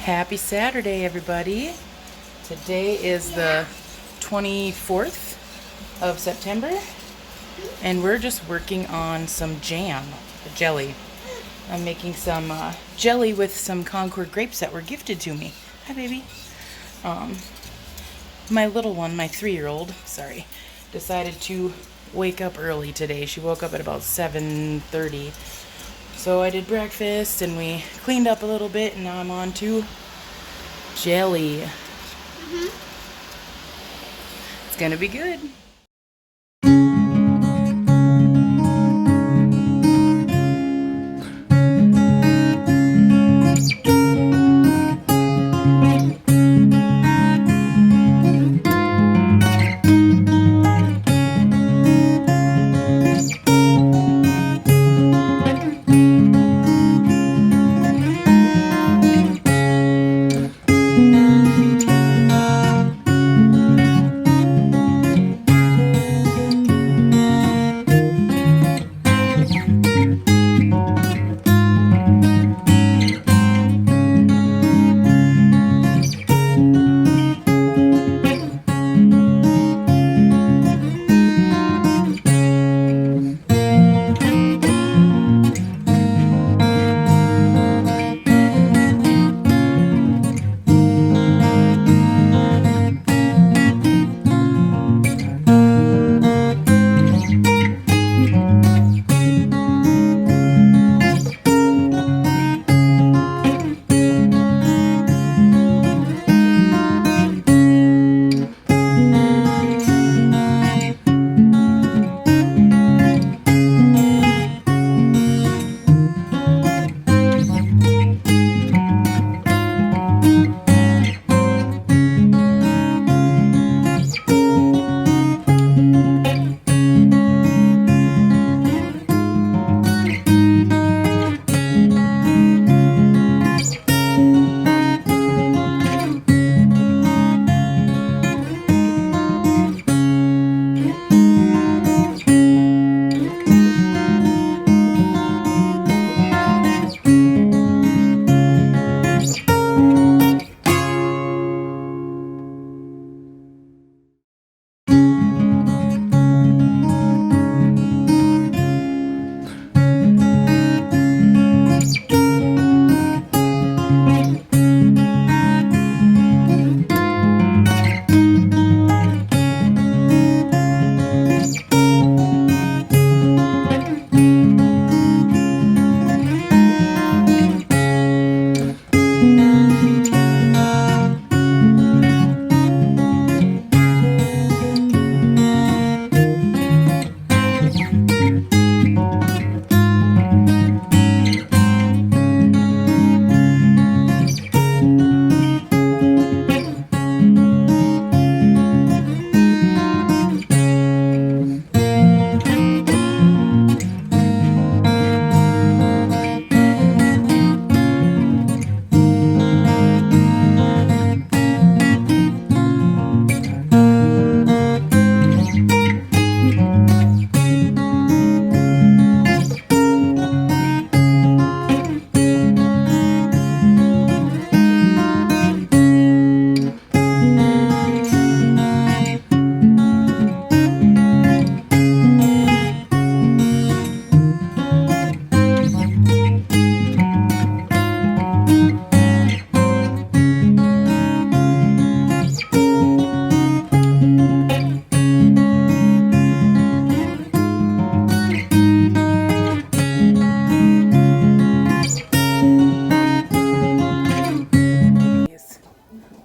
Happy Saturday, everybody. Today is the 24th of September, and we're just working on some jam, jelly. I'm making some jelly with some Concord grapes that were gifted to me. Hi, baby. My little one, my 3-year-old, decided to wake up early today. She woke up at about 7:30. So I did breakfast and we cleaned up a little bit, and now I'm on to jelly. It's gonna be good.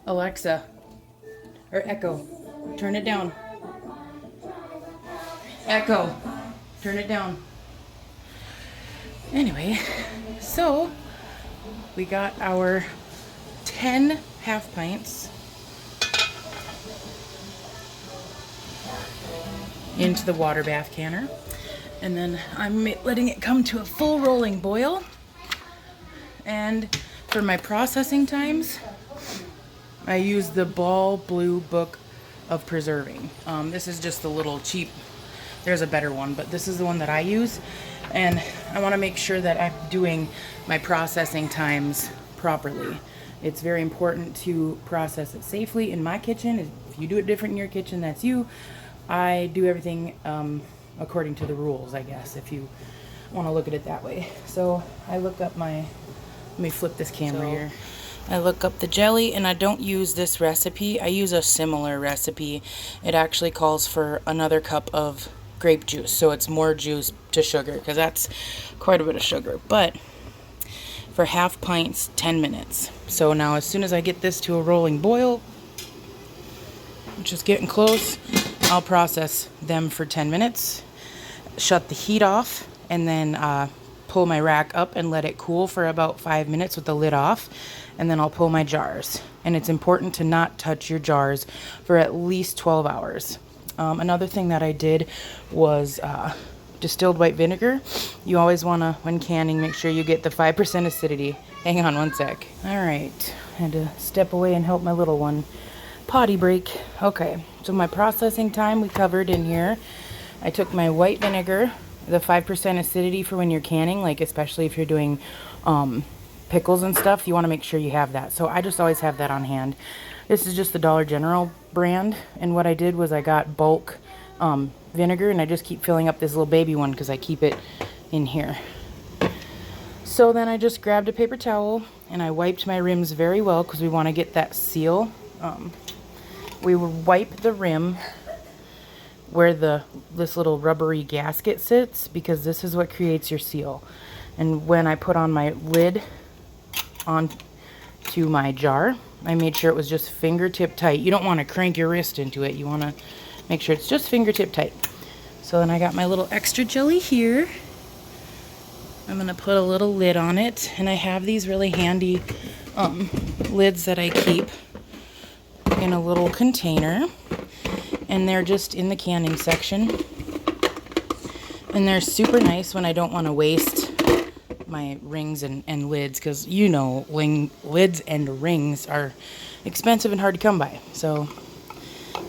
Alexa, or Echo, turn it down. Echo, turn it down. Anyway, so we got our 10 half pints into the water bath canner, and then I'm letting it come to a full rolling boil. And for my processing times, I use the Ball Blue Book of Preserving. This is just a little cheap. There's a better one, but this is the one that I use. And I want to make sure that I'm doing my processing times properly. It's very important to process it safely. In my kitchen, if you do it different in your kitchen, that's you. I do everything according to the rules, I guess, if you want to look at it that way. So I look up let me flip this camera here. I look up the jelly, and I don't use this recipe. I use a similar recipe. It actually calls for another cup of grape juice, so it's more juice to sugar, because that's quite a bit of sugar. But for half pints, 10 minutes. So now as soon as I get this to a rolling boil, which is getting close, I'll process them for 10 minutes, shut the heat off, and then pull my rack up and let it cool for about 5 minutes with the lid off, and then I'll pull my jars. And it's important to not touch your jars for at least 12 hours. Another thing that I did was distilled white vinegar. You always want to, when canning, make sure you get the 5% acidity. Hang on one sec. All right, I had to step away and help my little one potty break. Okay, so my processing time we covered in here. I took my white vinegar, the 5% acidity for when you're canning, like especially if you're doing pickles and stuff, you want to make sure you have that. So I just always have that on hand. This is just the Dollar General brand, and what I did was I got bulk vinegar, and I just keep filling up this little baby one because I keep it in here. So then I just grabbed a paper towel and I wiped my rims very well because we want to get that seal. We would wipe the rim where this little rubbery gasket sits, because this is what creates your seal. And when I put on my lid onto my jar, I made sure it was just fingertip tight. You don't want to crank your wrist into it. You want to make sure it's just fingertip tight. So then I got my little extra jelly here. I'm going to put a little lid on it, and I have these really handy lids that I keep in a little container, and they're just in the canning section, and they're super nice when I don't want to waste my rings and lids, because you know lids and rings are expensive and hard to come by. So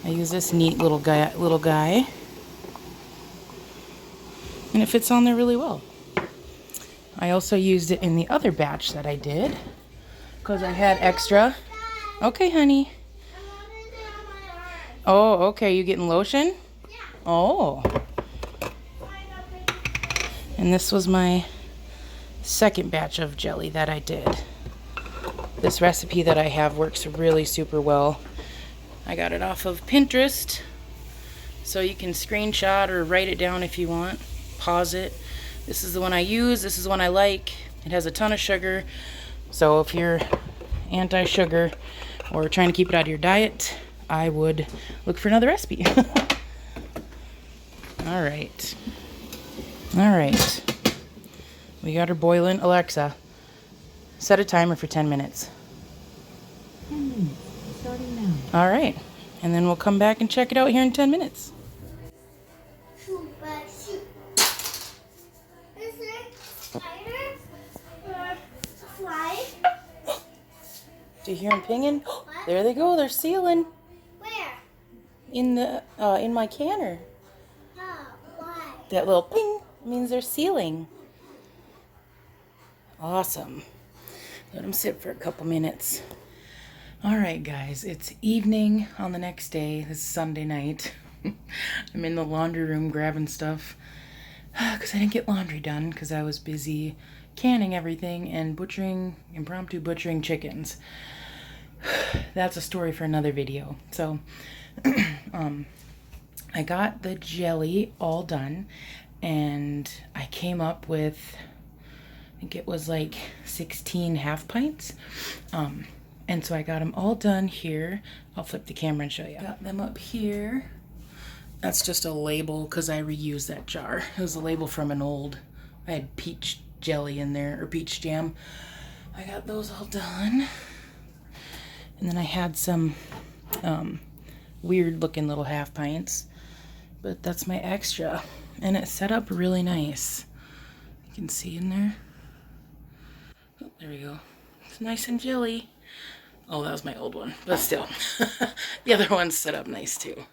I use this neat little guy, and it fits on there really well. I also used it in the other batch that I did because I had extra. Okay, honey. Oh, okay. You getting lotion? Oh. And this was my second batch of jelly that I did. This recipe that I have works really super well. I got it off of Pinterest, so you can screenshot or write it down if you want. Pause it. This is the one I use. This is the one I like. It has a ton of sugar, so if you're anti-sugar or trying to keep it out of your diet, I would look for another recipe. All right. We got her boiling. Alexa, set a timer for 10 minutes. 10 minutes. Starting now. All right. And then we'll come back and check it out here in 10 minutes. Do you hear them pinging? There they go. They're sealing. Where? In my canner. Oh, why? That little ping means they're sealing. Awesome. Let them sit for a couple minutes. All right, guys. It's evening on the next day. This is Sunday night. I'm in the laundry room grabbing stuff because I didn't get laundry done because I was busy canning everything and impromptu butchering chickens. That's a story for another video. So I got the jelly all done, and I came up with, I think it was like 16 half pints. And so I got them all done here. I'll flip the camera and show you. Got them up here. That's just a label because I reused that jar. It was a label from I had peach jelly in there, or peach jam. I got those all done. And then I had some weird looking little half pints, but that's my extra. And it's set up really nice. You can see in there. Oh, there we go. It's nice and jelly. Oh, that was my old one, but still. The other one's set up nice too.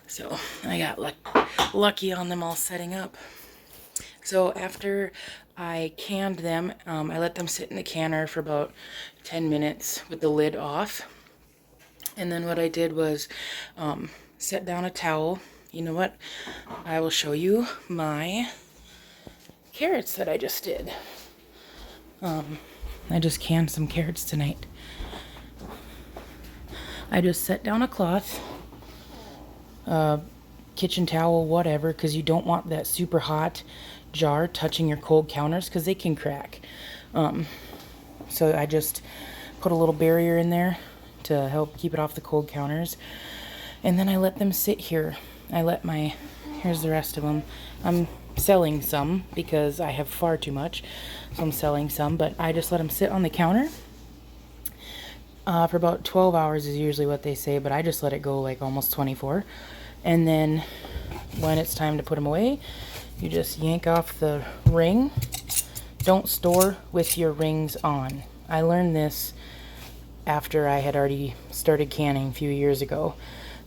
So I got lucky on them all setting up. So after I canned them, I let them sit in the canner for about 10 minutes with the lid off. And then what I did was set down a towel. You know what? I will show you my carrots that I just did. I just canned some carrots tonight. I just set down a cloth, kitchen towel, whatever, because you don't want that super hot jar touching your cold counters because they can crack. So I just put a little barrier in there to help keep it off the cold counters. And then I let them sit here. Here's the rest of them. I'm selling some because I have far too much. So I'm selling some, but I just let them sit on the counter. For about 12 hours is usually what they say, but I just let it go like almost 24. And then when it's time to put them away, you just yank off the ring. Don't store with your rings on. I learned this after I had already started canning a few years ago.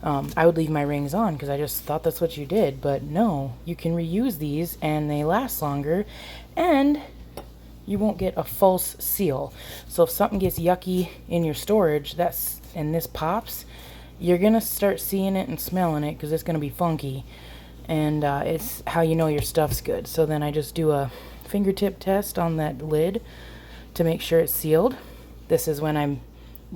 I would leave my rings on because I just thought that's what you did, but no, you can reuse these and they last longer, and you won't get a false seal. So if something gets yucky in your storage, and this pops, you're gonna start seeing it and smelling it because it's gonna be funky, and it's how you know your stuff's good. So then I just do a fingertip test on that lid to make sure it's sealed. This is when I'm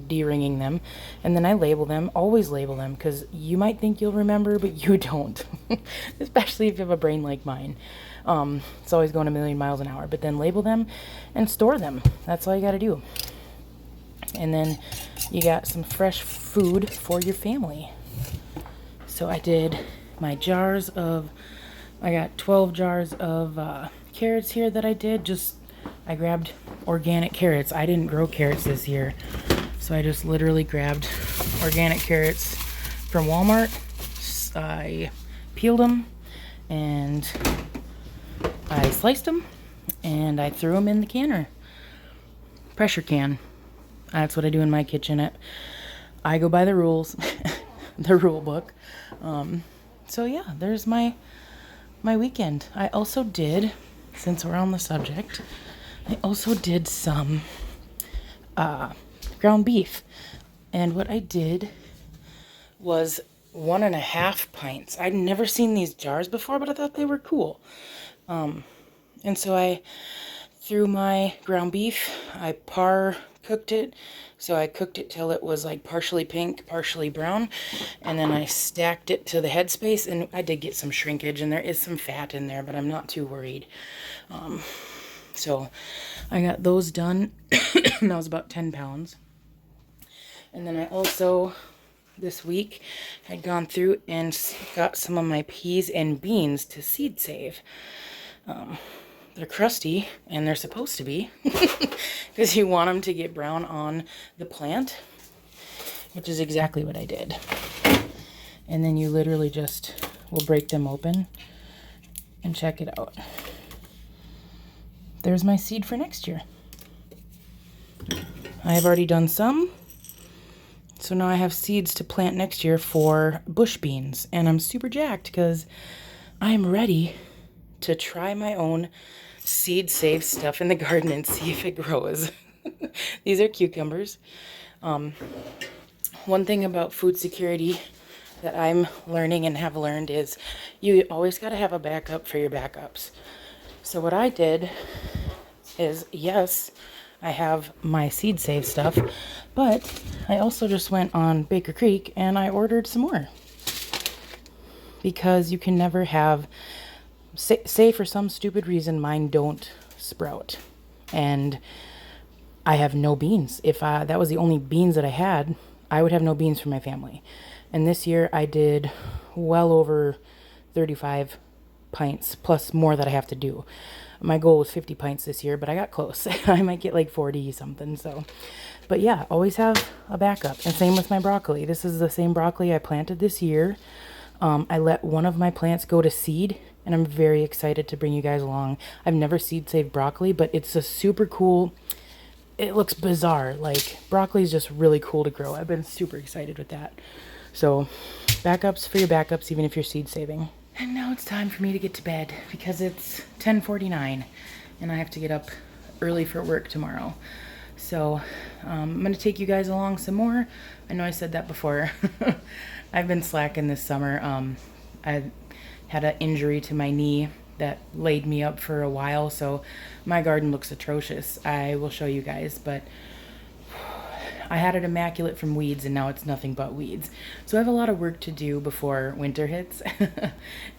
de-ringing them, and then I label them. Always label them because you might think you'll remember, but you don't. Especially if you have a brain like mine. It's always going a million miles an hour. But then label them and store them. That's all you got to do. And then you got some fresh food for your family. So I did my I got 12 jars of carrots here that I did. I grabbed organic carrots. I didn't grow carrots this year. So I just literally grabbed organic carrots from Walmart. I peeled them and I sliced them and I threw them in the canner. Pressure can. That's what I do in my kitchen. I go by the rules, the rule book. So yeah, there's my weekend. I also did, since we're on the subject, I also did some ground beef. And what I did was 1.5 pints. I'd never seen these jars before, but I thought they were cool. And so I threw my ground beef, I cooked it. So I cooked it till it was like partially pink, partially brown. And then I stacked it to the headspace, and I did get some shrinkage, and there is some fat in there, but I'm not too worried. So I got those done. That was about 10 pounds. And then I also, this week, had gone through and got some of my peas and beans to seed save. They're crusty, and they're supposed to be, because you want them to get brown on the plant, which is exactly what I did. And then you literally will break them open and check it out. There's my seed for next year. I have already done some. So now I have seeds to plant next year for bush beans. And I'm super jacked because I'm ready to try my own seed save stuff in the garden and see if it grows. These are cucumbers. One thing about food security that I'm learning and have learned is you always got to have a backup for your backups. So what I did is, yes, I have my seed save stuff, but I also just went on Baker Creek and I ordered some more. Because you can never have, say for some stupid reason, mine don't sprout. And I have no beans. If that was the only beans that I had, I would have no beans for my family. And this year I did well over 35 pints, plus more that I have to do. My goal was 50 pints this year, but I got close. I might get like 40 something. So, but yeah, always have a backup. And same with my broccoli. This is the same broccoli I planted this year. I let one of my plants go to seed, and I'm very excited to bring you guys along. I've never seed saved broccoli, but it's a super cool, it looks bizarre. Like, broccoli is just really cool to grow. I've been super excited with that. So, backups for your backups, even if you're seed saving. And now it's time for me to get to bed because it's 10:49 and I have to get up early for work tomorrow. So I'm going to take you guys along some more. I know I said that before. I've been slacking this summer. I had an injury to my knee that laid me up for a while, so my garden looks atrocious. I will show you guys, but I had it immaculate from weeds and now it's nothing but weeds. So I have a lot of work to do before winter hits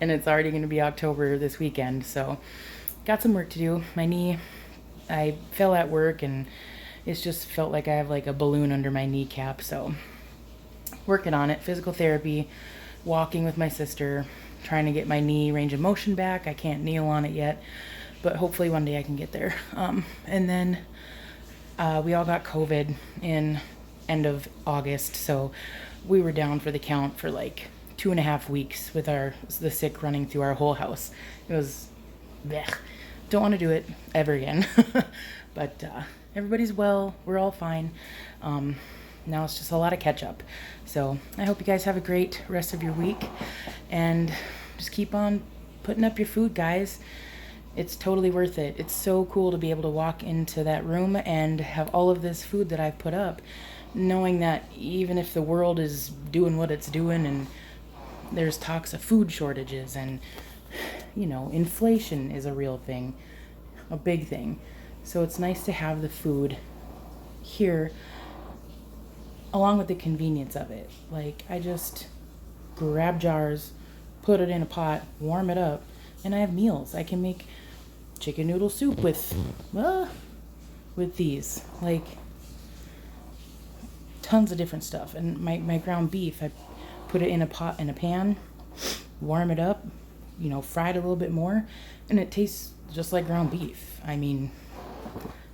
and it's already going to be October this weekend, so got some work to do. My knee, I fell at work and it's just felt like I have like a balloon under my kneecap, so working on it. Physical therapy, walking with my sister, trying to get my knee range of motion back. I can't kneel on it yet, but hopefully one day I can get there. And then we all got COVID in end of August, so we were down for the count for like 2.5 weeks with the sick running through our whole house. It was blech. Don't want to do it ever again. But everybody's well. We're all fine. Now it's just a lot of catch up. So I hope you guys have a great rest of your week and just keep on putting up your food, guys. It's totally worth it. It's so cool to be able to walk into that room and have all of this food that I've put up, knowing that even if the world is doing what it's doing and there's talks of food shortages and, you know, inflation is a real thing, a big thing. So it's nice to have the food here along with the convenience of it. Like, I just grab jars, put it in a pot, warm it up, and I have meals. I can make chicken noodle soup with these, like tons of different stuff. And my ground beef, I put it in a pot, in a pan, warm it up, you know, fry it a little bit more, and it tastes just like ground beef. I mean,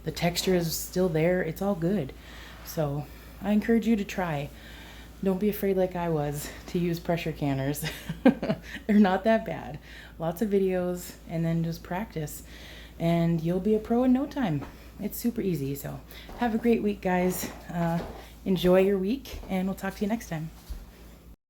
the texture is still there. It's all good. So I encourage you to try. Don't be afraid like I was to use pressure canners. They're not that bad. Lots of videos and then just practice and you'll be a pro in no time. It's super easy. So have a great week, guys. Enjoy your week and we'll talk to you next time.